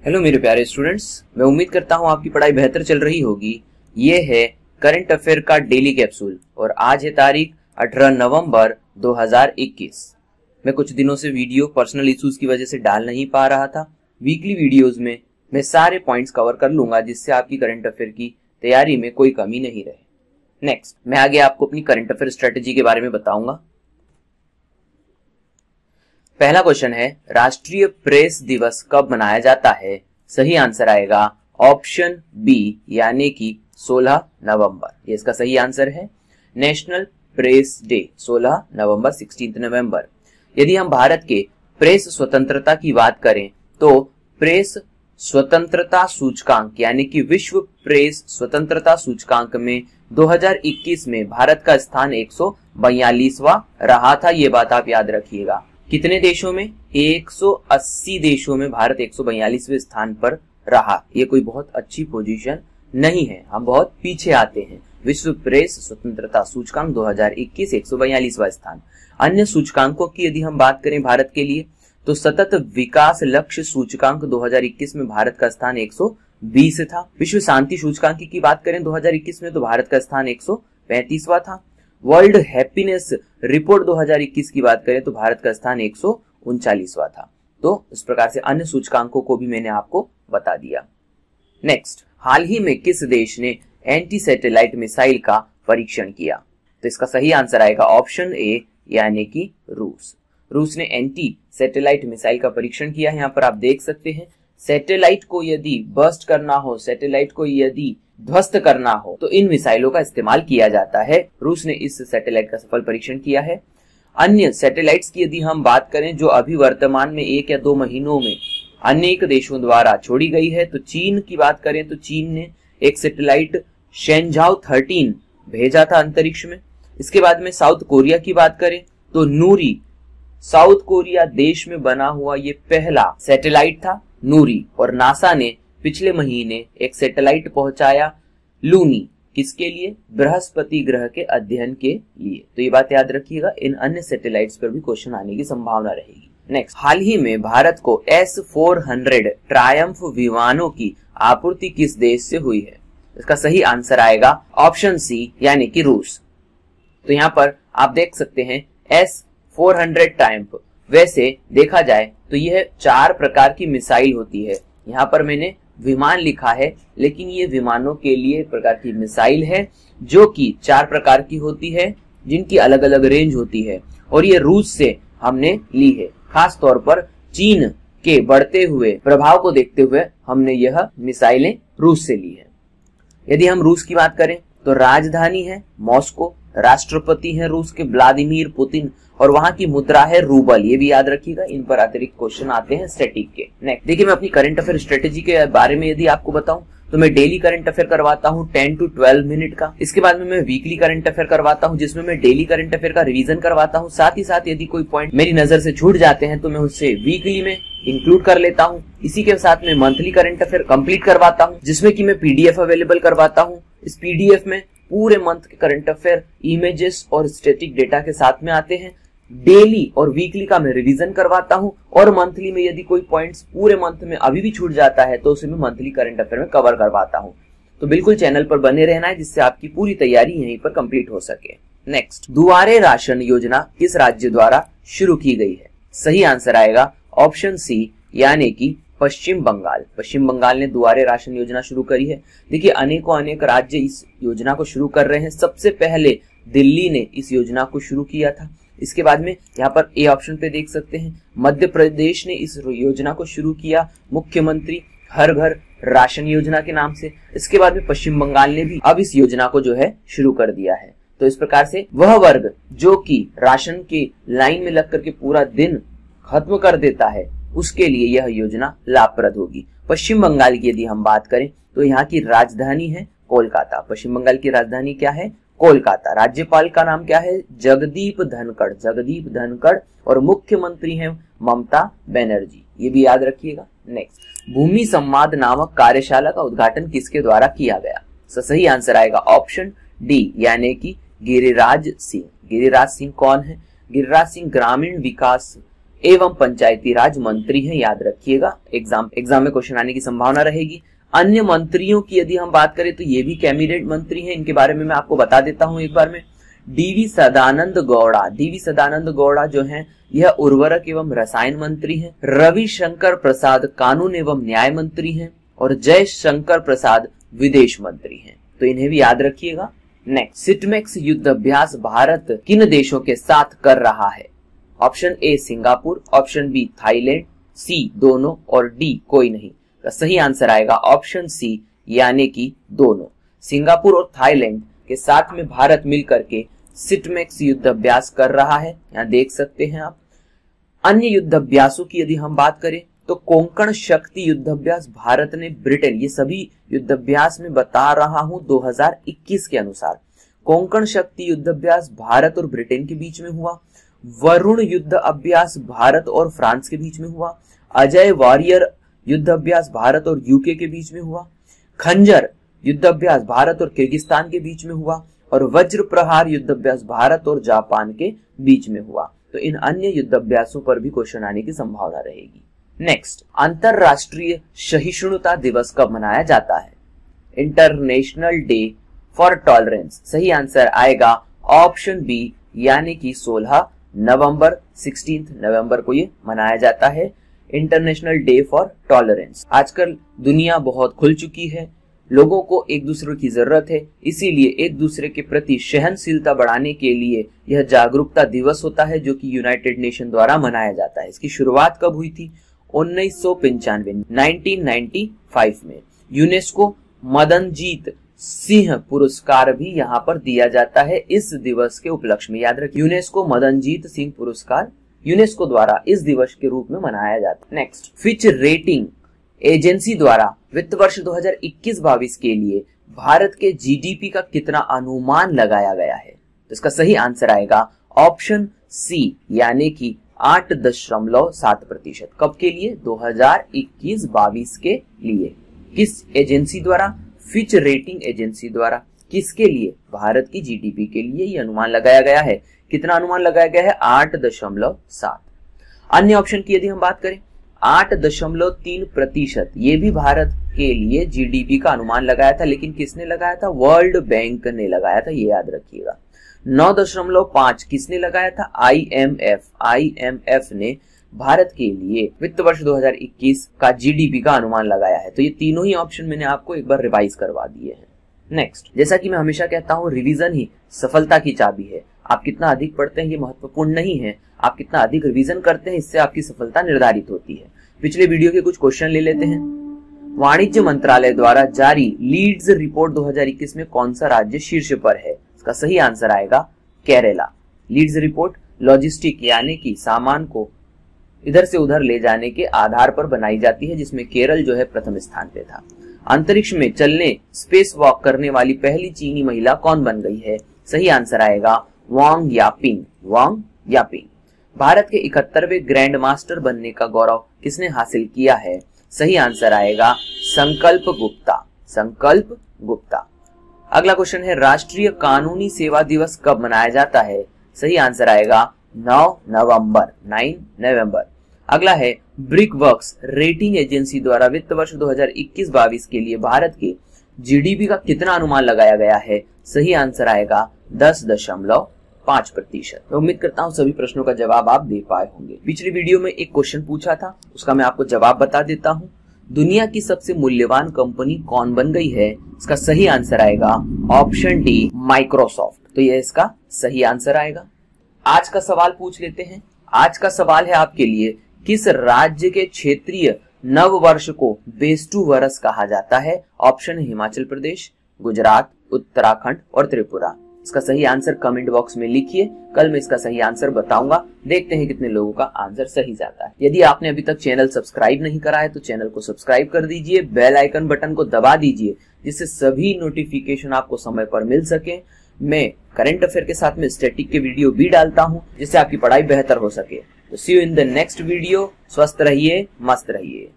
Hello मेरे प्यारे students, मैं उम्मीद करता हूँ आपकी पढ़ाई बेहतर चल रही होगी। ये है करंट अफेयर का डेली कैप्सूल और आज है तारीख 18 नवंबर 2021। मैं कुछ दिनों से वीडियो पर्सनल इश्यूज की वजह से डाल नहीं पा रहा था। वीकली वीडियोज में मैं सारे पॉइंट्स कवर कर लूंगा जिससे आपकी करंट अफेयर की तैयारी में कोई कमी नहीं रहे। नेक्स्ट, मैं आगे आपको अपनी करंट अफेयर स्ट्रेटेजी के बारे में बताऊंगा। पहला क्वेश्चन है, राष्ट्रीय प्रेस दिवस कब मनाया जाता है? सही आंसर आएगा ऑप्शन बी यानी कि 16 नवंबर। ये इसका सही आंसर है। नेशनल प्रेस डे 16 नवंबर 16 नवंबर। यदि हम भारत के प्रेस स्वतंत्रता की बात करें तो प्रेस स्वतंत्रता सूचकांक यानी कि विश्व प्रेस स्वतंत्रता सूचकांक में 2021 में भारत का स्थान 142वां रहा था। ये बात आप याद रखिएगा। कितने देशों में? 180 देशों में भारत 142वें स्थान पर रहा। ये कोई बहुत अच्छी पोजीशन नहीं है, हम बहुत पीछे आते हैं। विश्व प्रेस स्वतंत्रता सूचकांक 2021 142वां स्थान। अन्य सूचकांकों की यदि हम बात करें भारत के लिए तो सतत विकास लक्ष्य सूचकांक 2021 में भारत का स्थान 120 था। विश्व शांति सूचकांक की बात करें 2021 में तो भारत का स्थान 135वां था। वर्ल्ड हैप्पीनेस रिपोर्ट 2021 की बात करें तो भारत का स्थान 139वां था। तो इस प्रकार से अन्य सूचकांकों को भी मैंने आपको बता दिया। नेक्स्ट, हाल ही में किस देश ने एंटी सैटेलाइट मिसाइल का परीक्षण किया? तो इसका सही आंसर आएगा ऑप्शन ए यानी कि रूस। रूस ने एंटी सैटेलाइट मिसाइल का परीक्षण किया है। यहाँ पर आप देख सकते हैं, सैटेलाइट को यदि बर्स्ट करना हो, सैटेलाइट को यदि ध्वस्त करना हो तो इन मिसाइलों का इस्तेमाल किया जाता है। रूस ने इस सैटेलाइट का सफल परीक्षण किया है। अन्य सैटेलाइट्स की यदि हम बात करें जो अभी वर्तमान में 1 या 2 महीनों में अनेक देशों द्वारा छोड़ी गई है तो चीन की बात करें तो चीन ने एक सैटेलाइट शेनझाओ 13 भेजा था अंतरिक्ष में। इसके बाद में साउथ कोरिया की बात करें तो नूरी, साउथ कोरिया देश में बना हुआ ये पहला सैटेलाइट था नूरी। और नासा ने पिछले महीने एक सैटेलाइट पहुंचाया लूनी। किसके लिए? बृहस्पति ग्रह के अध्ययन के लिए। तो ये बात याद रखिएगा, इन अन्य सैटेलाइट्स पर भी क्वेश्चन आने की संभावना रहेगी। नेक्स्ट, हाल ही में भारत को S-400 ट्रायम्फ विमानों की आपूर्ति किस देश से हुई है? इसका सही आंसर आएगा ऑप्शन सी यानी कि रूस। तो यहाँ पर आप देख सकते हैं S-400 ट्रायम्फ। वैसे देखा जाए तो यह 4 प्रकार की मिसाइल होती है। यहाँ पर मैंने विमान लिखा है लेकिन ये विमानों के लिए एक प्रकार की मिसाइल है जो कि 4 प्रकार की होती है जिनकी अलग अलग रेंज होती है और ये रूस से हमने ली है। खास तौर पर चीन के बढ़ते हुए प्रभाव को देखते हुए हमने यह मिसाइलें रूस से ली है। यदि हम रूस की बात करें तो राजधानी है मॉस्को, राष्ट्रपति हैं रूस के व्लादिमीर पुतिन और वहां की मुद्रा है रूबल। ये भी याद रखिएगा, इन पर अतिरिक्त क्वेश्चन आते हैं स्टैटिक के। नेक्स्ट देखिए, मैं अपनी करंट अफेयर स्ट्रेटेजी के बारे में यदि आपको बताऊं तो मैं डेली करंट अफेयर करवाता हूं 10 to 12 मिनट का। इसके बाद में मैं वीकली करंट अफेयर करवाता हूं जिसमें मैं डेली करंट अफेयर का रिवीजन करवाता हूं। साथ ही साथ यदि कोई पॉइंट मेरी नजर से छूट जाते हैं तो मैं उससे वीकली में इंक्लूड कर लेता हूं। इसी के साथ में मंथली करंट अफेयर कंप्लीट करवाता हूं जिसमें कि मैं पीडीएफ अवेलेबल करवाता हूं। इस पीडीएफ में पूरे मंथ के करंट अफेयर इमेजेस और स्टैटिक डेटा के साथ में आते हैं। डेली और वीकली का मैं रिवीजन करवाता हूं और मंथली में यदि कोई पॉइंट्स पूरे मंथ में अभी भी छूट जाता है तो उसे मैं मंथली करंट अफेयर में कवर करवाता हूं। तो बिल्कुल चैनल पर बने रहना है जिससे आपकी पूरी तैयारी यहीं पर कंप्लीट हो सके। नेक्स्ट, दुआरे राशन योजना किस राज्य द्वारा शुरू की गई है? सही आंसर आएगा ऑप्शन सी यानी कि पश्चिम बंगाल। पश्चिम बंगाल ने दुआरे राशन योजना शुरू करी है। देखिए, अनेक राज्य इस योजना को शुरू कर रहे हैं। सबसे पहले दिल्ली ने इस योजना को शुरू किया था। इसके बाद में यहाँ पर ए ऑप्शन पे देख सकते हैं मध्य प्रदेश ने इस योजना को शुरू किया मुख्यमंत्री हर घर राशन योजना के नाम से। इसके बाद में पश्चिम बंगाल ने भी अब इस योजना को जो है शुरू कर दिया है। तो इस प्रकार से वह वर्ग जो कि राशन की लाइन में लग करके पूरा दिन खत्म कर देता है उसके लिए यह योजना लाभप्रद होगी। पश्चिम बंगाल की यदि हम बात करें तो यहाँ की राजधानी है कोलकाता। पश्चिम बंगाल की राजधानी क्या है? कोलकाता। राज्यपाल का नाम क्या है? जगदीप धनखड़। जगदीप धनखड़ और मुख्यमंत्री हैं ममता बनर्जी। ये भी याद रखिएगा। नेक्स्ट, भूमि संवाद नामक कार्यशाला का उद्घाटन किसके द्वारा किया गया? सही आंसर आएगा ऑप्शन डी यानी कि गिरिराज सिंह। गिरिराज सिंह कौन है? गिरिराज सिंह ग्रामीण विकास एवं पंचायती राज मंत्री हैं, याद रखिएगा। एग्जाम में क्वेश्चन आने की संभावना रहेगी। अन्य मंत्रियों की यदि हम बात करें तो ये भी कैबिनेट मंत्री हैं, इनके बारे में मैं आपको बता देता हूं एक बार में। डीवी सदानंद गौड़ा जो हैं यह उर्वरक एवं रसायन मंत्री हैं। रविशंकर प्रसाद कानून एवं न्याय मंत्री हैं और जयशंकर प्रसाद विदेश मंत्री हैं, तो इन्हें भी याद रखिएगा। नेक्स्ट, सिटमेक्स युद्ध अभ्यास भारत किन देशों के साथ कर रहा है? Option A Singapore, option B Thailand, C दोनों और डी कोई नहीं। तो सही आंसर आएगा ऑप्शन सी यानी कि दोनों। सिंगापुर और थाईलैंड के साथ में भारत मिलकर के सिटमेक्स युद्ध अभ्यास कर रहा है, यहाँ देख सकते हैं आप। अन्य युद्ध अभ्यासों की यदि हम बात करें तो कोंकण शक्ति युद्ध अभ्यास भारत ने ब्रिटेन, ये सभी युद्ध अभ्यास में बता रहा हूं 2021 के अनुसार। कोंकण शक्ति युद्ध अभ्यास भारत और ब्रिटेन के बीच में हुआ। वरुण युद्ध अभ्यास भारत और फ्रांस के बीच में हुआ। अजय वॉरियर युद्ध अभ्यास भारत और यूके के बीच में हुआ। खंजर युद्ध अभ्यास भारत और किर्गिस्तान के बीच में हुआ और वज्र प्रहार युद्ध अभ्यास भारत और जापान के बीच में हुआ। तो इन अन्य युद्ध अभ्यासों पर भी क्वेश्चन आने की संभावना रहेगी। नेक्स्ट, अंतरराष्ट्रीय सहिष्णुता दिवस कब मनाया जाता है? International day for tolerance. सही आंसर आएगा ऑप्शन बी यानी कि 16 नवंबर, 16 नवंबर को ये मनाया जाता है, इंटरनेशनल डे फॉर टॉलरेंस। आजकल दुनिया बहुत खुल चुकी है, लोगों को एक दूसरे की जरूरत है, इसीलिए एक दूसरे के प्रति सहनशीलता बढ़ाने के लिए यह जागरूकता दिवस होता है जो कि यूनाइटेड नेशन द्वारा मनाया जाता है। इसकी शुरुआत कब हुई थी? 1995 में। यूनेस्को मदनजीत सिंह पुरस्कार भी यहाँ पर दिया जाता है इस दिवस के उपलक्ष्य में, याद रखिए। यूनेस्को मदनजीत सिंह पुरस्कार यूनेस्को द्वारा इस दिवस के रूप में मनाया जाता है। नेक्स्ट, फिच रेटिंग एजेंसी द्वारा वित्त वर्ष 2021-22 के लिए भारत के जीडीपी का कितना अनुमान लगाया गया है? तो इसका सही आंसर आएगा ऑप्शन सी यानी कि 8.7%। कब के लिए? 2021-22 के लिए। किस एजेंसी द्वारा? फिच रेटिंग एजेंसी द्वारा। किसके लिए? भारत की जीडीपी के लिए ये अनुमान लगाया गया है। कितना अनुमान लगाया गया है? 8.7। अन्य ऑप्शन की यदि हम बात करें 8.3%, ये भी भारत के लिए जीडीपी का अनुमान लगाया था, लेकिन किसने लगाया था? वर्ल्ड बैंक ने लगाया था, ये याद रखिएगा। 9.5 किसने लगाया था? आईएमएफ ने भारत के लिए वित्त वर्ष 2021 का जीडीपी का अनुमान लगाया है। तो ये तीनों ही ऑप्शन मैंने आपको एक बार रिवाइज करवा दिए हैं। नेक्स्ट, जैसा कि मैं हमेशा कहता हूं, रिवीजन ही सफलता की चाबी है। आप कितना अधिक पढ़ते हैं ये महत्वपूर्ण नहीं है, आप कितना अधिक रिवीजन करते हैं इससे आपकी सफलता निर्धारित होती है। पिछले वीडियो के कुछ क्वेश्चन ले लेते हैं। वाणिज्य मंत्रालय द्वारा जारी लीड्स रिपोर्ट 2021 में कौन सा राज्य शीर्ष पर है? इसका सही आंसर आएगा केरला। लीड्स रिपोर्ट लॉजिस्टिक यानी कि सामान को इधर से उधर ले जाने के आधार पर बनाई जाती है, जिसमें केरल जो है प्रथम स्थान पे था। अंतरिक्ष में चलने स्पेस वॉक करने वाली पहली चीनी महिला कौन बन गई है? सही आंसर आएगा वांग यापिंग। भारत के 71वें ग्रैंड मास्टर बनने का गौरव किसने हासिल किया है? सही आंसर आएगा संकल्प गुप्ता। अगला क्वेश्चन है, राष्ट्रीय कानूनी सेवा दिवस कब मनाया जाता है? सही आंसर आएगा 9 नवंबर। अगला है, ब्रिक वर्क्स रेटिंग एजेंसी द्वारा वित्त वर्ष 2021-22 के लिए भारत के जीडीपी का कितना अनुमान लगाया गया है? सही आंसर आएगा 10.5%। मैं उम्मीद करता हूं सभी प्रश्नों का जवाब आप दे पाए होंगे। पिछली वीडियो में एक क्वेश्चन पूछा था, उसका मैं आपको जवाब बता देता हूं। दुनिया की सबसे मूल्यवान कंपनी कौन बन गई है? इसका सही आंसर आएगा ऑप्शन डी माइक्रोसॉफ्ट। तो यह इसका सही आंसर आएगा। आज का सवाल पूछ लेते हैं। आज का सवाल है आपके लिए, किस राज्य के क्षेत्रीय नव वर्ष को बेस्तु वर्ष कहा जाता है? ऑप्शन हिमाचल प्रदेश, गुजरात, उत्तराखंड और त्रिपुरा। इसका सही आंसर कमेंट बॉक्स में लिखिए, कल मैं इसका सही आंसर बताऊंगा। देखते हैं कितने लोगों का आंसर सही जाता है। यदि आपने अभी तक चैनल सब्सक्राइब नहीं करा है तो चैनल को सब्सक्राइब कर दीजिए, बेल आइकन बटन को दबा दीजिए, जिससे सभी नोटिफिकेशन आपको समय पर मिल सके। मैं करंट अफेयर के साथ में स्टैटिक के वीडियो भी डालता हूं, जिससे आपकी पढ़ाई बेहतर हो सके। तो see you in the next video. स्वस्थ रहिए, मस्त रहिए।